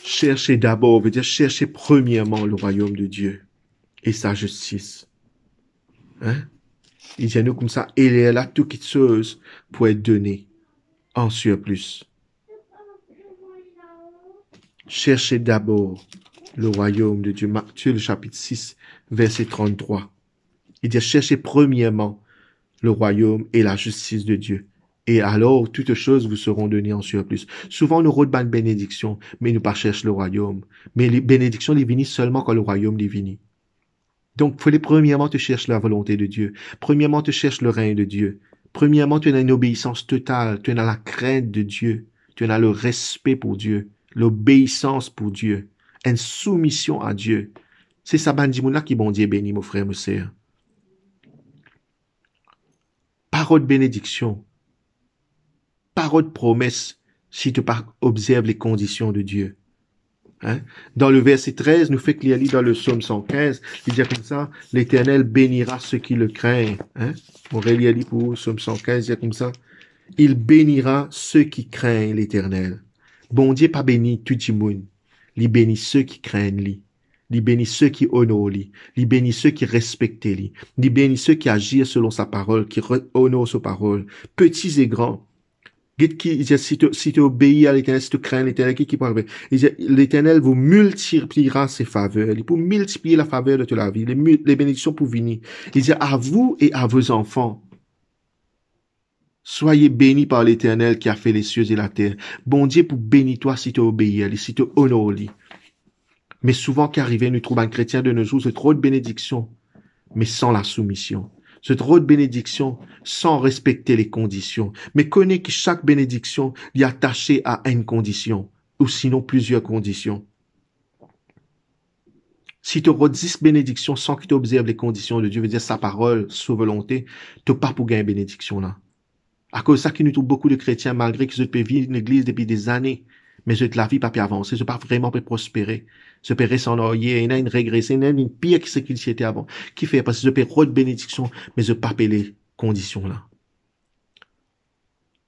Cherchez d'abord, veut dire chercher premièrement le royaume de Dieu et sa justice. Hein? Il dit nous comme ça, et il est là toute chose pour être donnée en surplus. Cherchez d'abord le royaume de Dieu. Matthieu, le chapitre 6, verset 33. Il dit cherchez premièrement le royaume et la justice de Dieu. Et alors, toutes choses vous seront données en surplus. Souvent, nous rodons une bénédiction, mais nous pas cherchons le royaume. Mais les bénédictions, les vinissent seulement quand le royaume les vinit. Donc, il faut premièrement te chercher la volonté de Dieu. Premièrement, te cherche le règne de Dieu. Premièrement, tu as une obéissance totale. Tu as la crainte de Dieu. Tu as le respect pour Dieu. L'obéissance pour Dieu. Une soumission à Dieu. C'est ça, bandimouna qui bon Dieu béni, mon frère, mon sœur. Parole de bénédiction. Parole de promesse, si tu observes les conditions de Dieu. Hein? Dans le verset 13, nous fait qu'il y a dans le psaume 115, il dit comme ça, l'Éternel bénira ceux qui le craignent. Hein? On relit pour le psaume 115, il dit comme ça, il bénira ceux qui craignent l'Éternel. Bon Dieu pas béni tout le monde. Il bénit ceux qui craignent lui. Il bénit ceux qui honorent lui. Il bénit ceux qui respectent lui. Il bénit ceux qui agissent selon sa parole, qui honorent sa parole, petits et grands. Si tu obéis à l'Éternel, si tu crains l'Éternel, qui peut arriver? L'Éternel vous multipliera ses faveurs. Il peut multiplier la faveur de toute la vie, les bénédictions pour venir. Il dit à vous et à vos enfants. Soyez bénis par l'Éternel qui a fait les cieux et la terre. Bon Dieu pour bénir toi si tu obéis à lui, si tu honores lui. Mais souvent qu'arrivé, nous trouvons un chrétien de nos jours, c'est trop de bénédictions, mais sans la soumission. C'est trop de bénédictions sans respecter les conditions. Mais connais que chaque bénédiction est attachée à une condition, ou sinon plusieurs conditions. Si tu auras 10 bénédictions sans que tu observes les conditions de Dieu, veut dire sa parole, sa volonté, tu n'as pas pour gagner bénédiction là. À cause de ça, qu'il nous trouve beaucoup de chrétiens, malgré qu'ils peuvent vivre une église depuis des années, mais la vie pas pu avancer, pas vraiment pu prospérer. Se peut s'ennoyer, il y a une régression, il y a une pire que ce qu'il était avant. Qui fait? Parce que je peux trop de bénédictions, mais je pas les conditions là.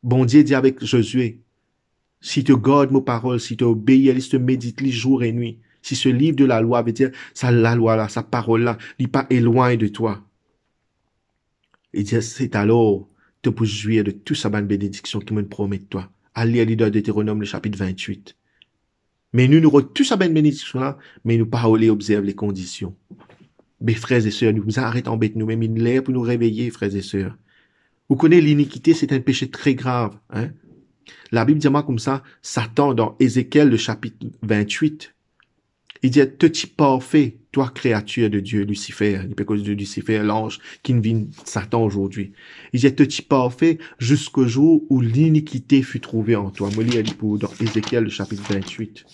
Bon Dieu dit avec Josué, si tu gardes mes paroles, si tu obéis, si tu médites les jour et nuit, si ce livre de la loi veut dire, ça, la loi là, sa parole là, il pas éloigne de toi. Il dit, c'est alors, te pour jouir de tout sa bonne bénédiction qui me promet de toi. Allez dans Deutéronome, le chapitre 28. Mais nous aurons tout sa bonne bénédiction là, mais nous pas observer les conditions. Mes frères et sœurs, nous arrêtons d'embêter nous-mêmes, il l'air pour nous réveiller, frères et sœurs. Vous connaissez l'iniquité, c'est un péché très grave, hein. La Bible dit comme ça, Satan dans Ézéchiel, le chapitre 28, il dit, petit parfait, toi créature de Dieu, Lucifer, il peut cause de Lucifer, l'ange qui ne vit Satan aujourd'hui. Il dit, petit parfait jusqu'au jour où l'iniquité fut trouvée en toi. Moi, dans Ézéchiel, le chapitre 28.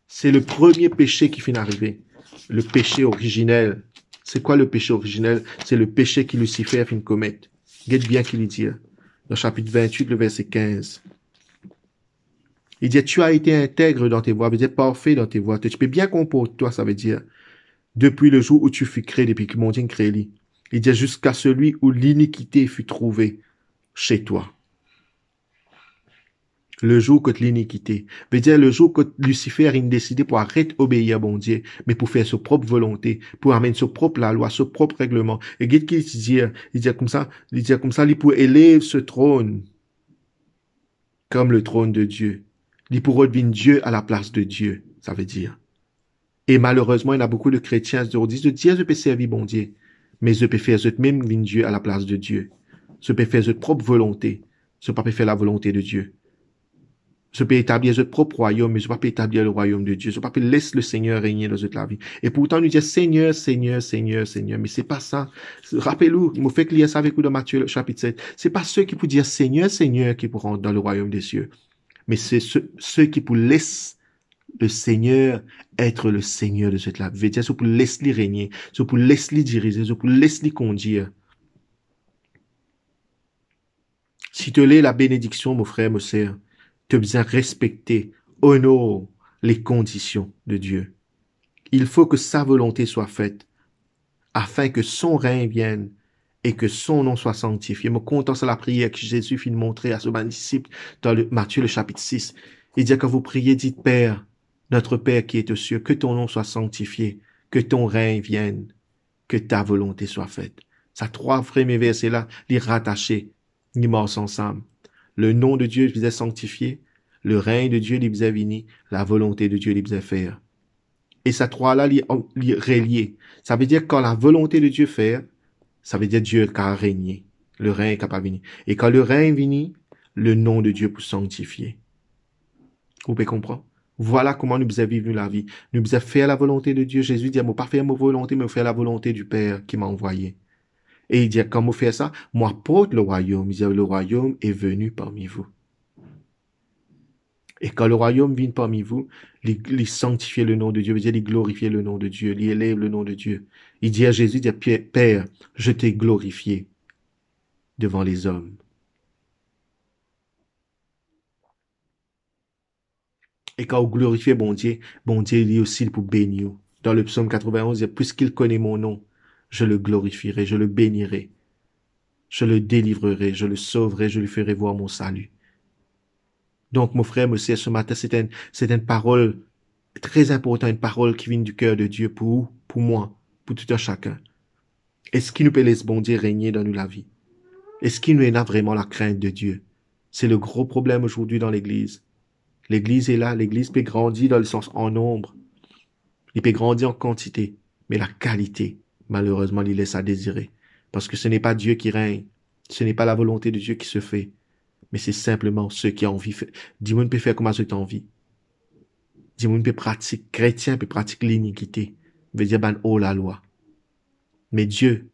C'est le premier péché qui finit d'arriver. Le péché originel. C'est quoi le péché originel? C'est le péché que Lucifer finit de commettre. Guette bien qu'il dit. Dans le chapitre 28, le verset 15. Il dit, tu as été intègre dans tes voies, ça veut dire parfait dans tes voies. Tu peux bien comporter toi, ça veut dire, depuis le jour où tu fus créé, depuis que mon Dieu créé lui. Il dit, jusqu'à celui où l'iniquité fut trouvée chez toi. Le jour que l'iniquité. Veut dire le jour que Lucifer a décidé pour arrêter d'obéir à bon Dieu, mais pour faire sa propre volonté, pour amener sa propre la loi, son propre règlement. Et qu'est-ce qu'il dit comme ça, il pour élever ce trône comme le trône de Dieu. Il pour redevenir Dieu à la place de Dieu, ça veut dire. Et malheureusement, il y a beaucoup de chrétiens qui disent, Dieu, je peux servir bon Dieu, mais je peux faire ce même Dieu à la place de Dieu. Je peux faire cette propre volonté. Je peux pas faire la volonté de Dieu. Je peux établir notre propre royaume, mais je ne peux pas établir le royaume de Dieu. Je ne peux pas laisser le Seigneur régner dans toute la vie. Et pourtant, nous disons Seigneur, Seigneur, Seigneur, Seigneur. Mais c'est pas ça. Rappelez-vous, il me fait lire ça avec vous dans Matthieu chapitre 7. C'est pas ceux qui pour dire Seigneur, Seigneur qui pourront rentrer dans le royaume des cieux. Mais c'est ceux qui pour laisser le Seigneur être le Seigneur de cette la vie. C'est pour laisser régner. C'est pour laisser diriger. C'est pour laisser conduire. Si tu lis la bénédiction, mon frère, ma sœur, tu as besoin de respecter, honorer les conditions de Dieu. Il faut que sa volonté soit faite afin que son règne vienne et que son nom soit sanctifié. Me comptant sur la prière que Jésus fit montrer à ce disciple dans Matthieu le chapitre 6. Il dit que vous priez, dites Père, notre Père qui est aux cieux, que ton nom soit sanctifié, que ton règne vienne, que ta volonté soit faite. Ça trois premiers versets-là, les rattachés, ni morts ensemble. Le nom de Dieu les faisait sanctifier, le règne de Dieu les faisait venir, la volonté de Dieu les faisait faire. Et ces trois-là, les reliés. Ça veut dire quand la volonté de Dieu fait, ça veut dire Dieu qui a régné. Le règne qui a pas venu. Et quand le règne vient, le nom de Dieu pour sanctifier. Vous pouvez comprendre? Voilà comment nous devons vivre la vie. Nous devons faire la volonté de Dieu. Jésus dit, moi, pas faire ma volonté, mais faire la volonté du Père qui m'a envoyé. Et il dit, quand vous faites ça, moi, porte le royaume. Il dit, le royaume est venu parmi vous. Et quand le royaume vient parmi vous, il sanctifie le nom de Dieu, il glorifie le nom de Dieu, il élève le nom de Dieu. Il dit à Jésus, il dit, Père, je t'ai glorifié devant les hommes. Et quand vous glorifiez bon Dieu, il est aussi pour bénir. Dans le psaume 91, il dit, puisqu'il connaît mon nom, je le glorifierai, je le bénirai, je le délivrerai, je le sauverai, je lui ferai voir mon salut. Donc, mon frère, monsieur, ce matin, c'est une parole très importante, une parole qui vient du cœur de Dieu pour moi, pour tout un chacun. Est-ce qu'il nous peut laisser bon Dieu régner dans nous la vie? Est-ce qu'il nous a vraiment la crainte de Dieu? C'est le gros problème aujourd'hui dans l'Église. L'Église est là, l'Église peut grandir dans le sens en nombre. Il peut grandir en quantité, mais la qualité, malheureusement, il laisse à désirer. Parce que ce n'est pas Dieu qui règne, ce n'est pas la volonté de Dieu qui se fait, mais c'est simplement ceux qui ont envie. Dis-moi, peut faire comme ceux qui ont envie. Dis-moi, peut pratiquer, chrétien peut pratiquer l'iniquité. Veut dire, ben, oh la loi. Mais Dieu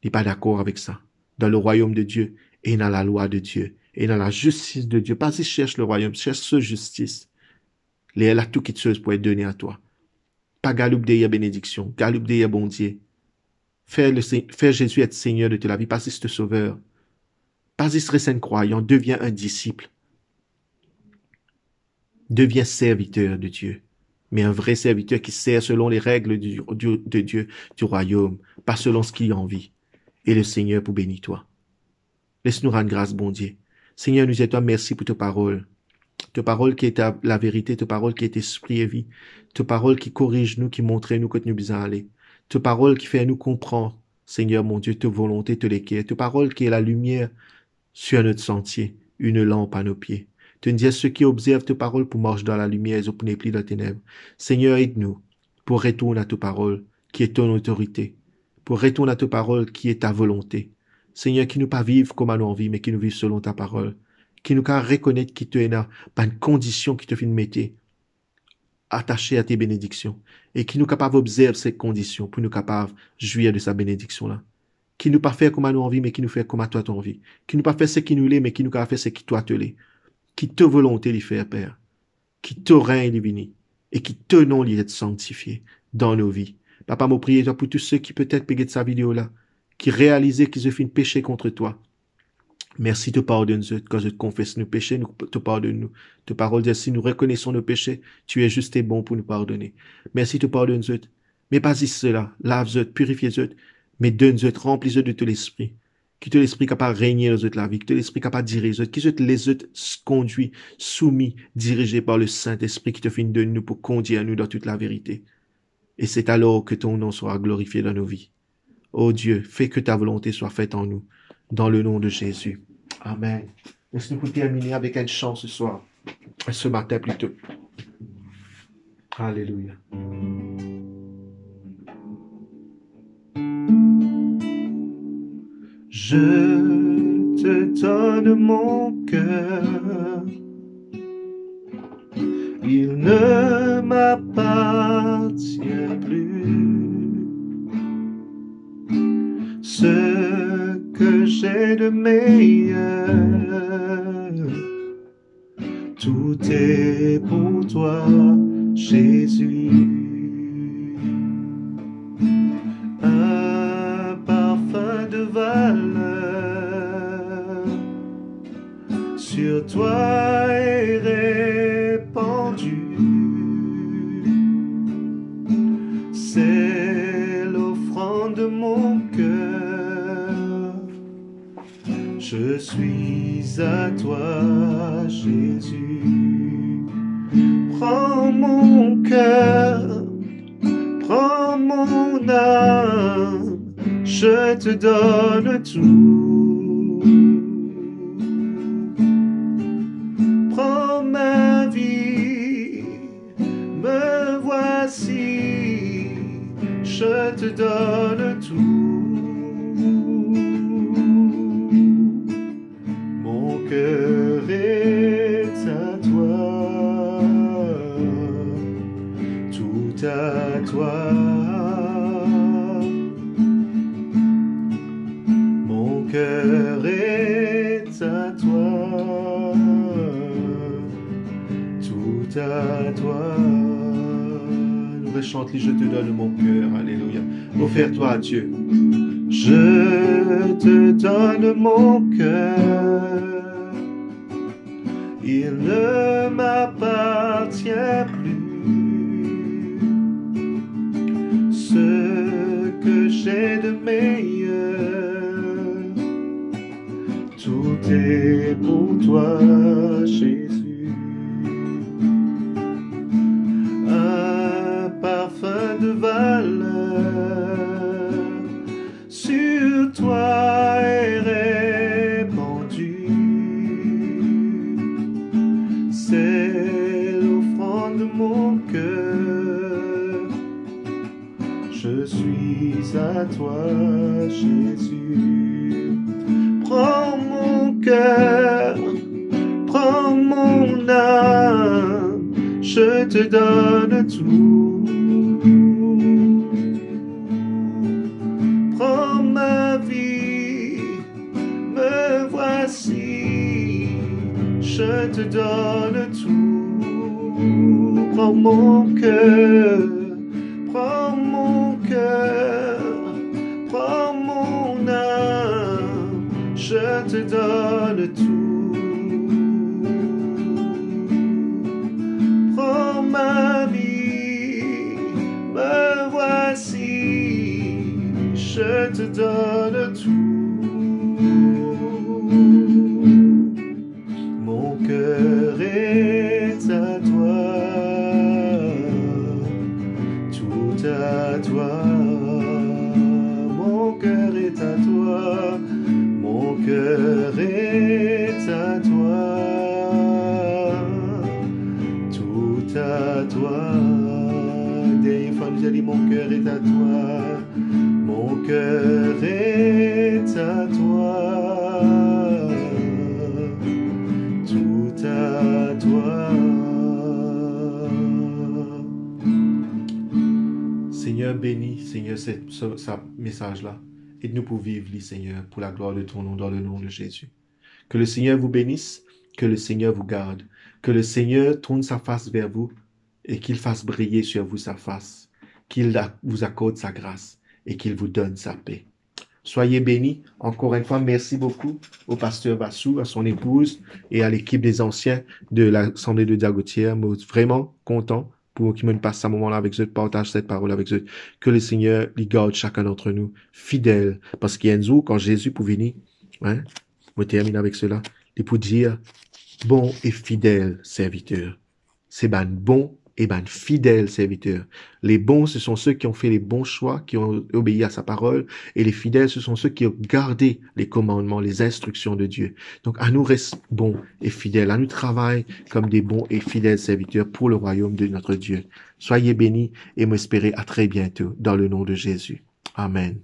n'est pas d'accord avec ça. Dans le royaume de Dieu, et dans la loi de Dieu, et dans la justice de Dieu. Pas si cherche le royaume, cherche ce justice. Elle a tout qui te pour être donné à toi. Pas galoupe derrière bénédiction, galoupe derrière bon Dieu. Fais Jésus être Seigneur de ta vie, pas si c'est sauveur. Pas si c'est un croyant, deviens un disciple. Deviens serviteur de Dieu. Mais un vrai serviteur qui sert selon les règles de Dieu, du royaume, pas selon ce qu'il a envie. Et le Seigneur pour bénir toi. Laisse-nous rendre grâce, bon Dieu. Seigneur, nous disons merci pour ta parole. Ta parole qui est la vérité, ta parole qui est esprit et vie. Ta parole qui corrige nous, qui montre nous que nous besoin aller. Ta parole qui fait nous comprendre, Seigneur mon Dieu, ta volonté, te l'équerre. Ta parole qui est la lumière sur notre sentier, une lampe à nos pieds. Tu nous dis ceux qui observent ta parole pour marcher dans la lumière et pour ne plus dans les ténèbres. Seigneur, aide-nous pour retourner à ta parole qui est ton autorité, pour retourner à ta parole qui est ta volonté. Seigneur, qui nous pas vivre comme à nous envie, mais qui nous vivent selon ta parole. Qui nous car reconnaître qui te est là, pas une condition qui te fait mettre attaché à tes bénédictions. Et qui nous capable d'observer ces conditions pour nous capable jouir de sa bénédiction-là. Qui nous pas faire comme à nous envie, mais qui nous fait comme à toi ton envie. Qui nous pas fait ce qui nous l'est, mais qui nous capable faire ce qui toi te l'est. Qui te volonté lui faire, Père. Qui te règne divini. Et qui te nom lui être sanctifié dans nos vies. Papa, m'a prié toi pour tous ceux qui peut-être payent de sa vidéo-là, qui réalisaient qu'ils ont fait une péché contre toi. Merci te pardonne-nous quand je te confesse nos péchés, nous te pardonne-nous. Ta parole dit si nous reconnaissons nos péchés, tu es juste et bon pour nous pardonner. Merci te pardonne-nous. Mais pas juste cela, lave-nous, purifie-nous, mais donne-nous, remplis-nous de tout l'esprit. Que tout l'esprit capable de régner dans notre la vie, que tout l'esprit capable de diriger, que tout les autres conduits, soumis, dirigés par le Saint-Esprit qui te fait de nous pour conduire nous dans toute la vérité. Et c'est alors que ton nom sera glorifié dans nos vies. Ô Dieu, fais que ta volonté soit faite en nous, dans le nom de Jésus. Amen. Laisse-nous pour terminer avec un chant ce soir, ce matin plutôt. Alléluia. Je te donne mon cœur, il ne m'appartient plus. Ce que j'ai de meilleur, tout est pour toi, Jésus. Un parfum de valeur sur toi est répandu. C'est l'offrande de mon cœur. Je suis à toi, Jésus. Prends mon cœur, prends mon âme, je te donne tout. Prends ma vie, me voici, je te donne tout. Mon cœur est à toi, tout à toi. Mon cœur est à toi, tout à toi. Nous rechantons, je te donne mon cœur, alléluia. Offre-toi à Dieu. Je te donne mon cœur, il ne m'appartient plus. Ce que j'ai de meilleur, tout est pour toi, Jésus. Un parfum de valeur sur toi est répandu. C'est l'offrande de mon cœur. Je suis à toi, Jésus. Prends mon cœur, prends mon âme, je te donne tout. Prends ma vie, me voici, je te donne tout. Prends mon cœur, prends mon cœur, prends mon âme, je te donne tout. Prends ma vie, me voici, je te donne tout. Mon cœur est à toi, tout à toi. Mon cœur est à toi, mon cœur est à toi, tout à toi. Des fois nous allons, mon cœur est à toi, mon cœur est à toi, tout à toi. Seigneur, bénis, Seigneur, ce message-là. Aide-nous pour vivre, Seigneur, pour la gloire de ton nom, dans le nom de Jésus. Que le Seigneur vous bénisse, que le Seigneur vous garde, que le Seigneur tourne sa face vers vous et qu'il fasse briller sur vous sa face, qu'il vous accorde sa grâce et qu'il vous donne sa paix. Soyez bénis. Encore une fois, merci beaucoup au pasteur Vassou, à son épouse et à l'équipe des anciens de l'Assemblée de Diagotière. Moi, vraiment content pour qu'ils me passent ce moment-là avec eux, partage cette parole avec eux. Que le Seigneur les garde chacun d'entre nous fidèles. Parce qu'il y a un jour, quand Jésus pour venir, hein, je termine avec cela, il pour dire, bon et fidèle serviteur. C'est ban bon et ban fidèle serviteur. Les bons, ce sont ceux qui ont fait les bons choix, qui ont obéi à sa parole, et les fidèles, ce sont ceux qui ont gardé les commandements, les instructions de Dieu. Donc, à nous rester bons et fidèles, à nous travailler comme des bons et fidèles serviteurs pour le royaume de notre Dieu. Soyez bénis et m'espérez à très bientôt dans le nom de Jésus. Amen.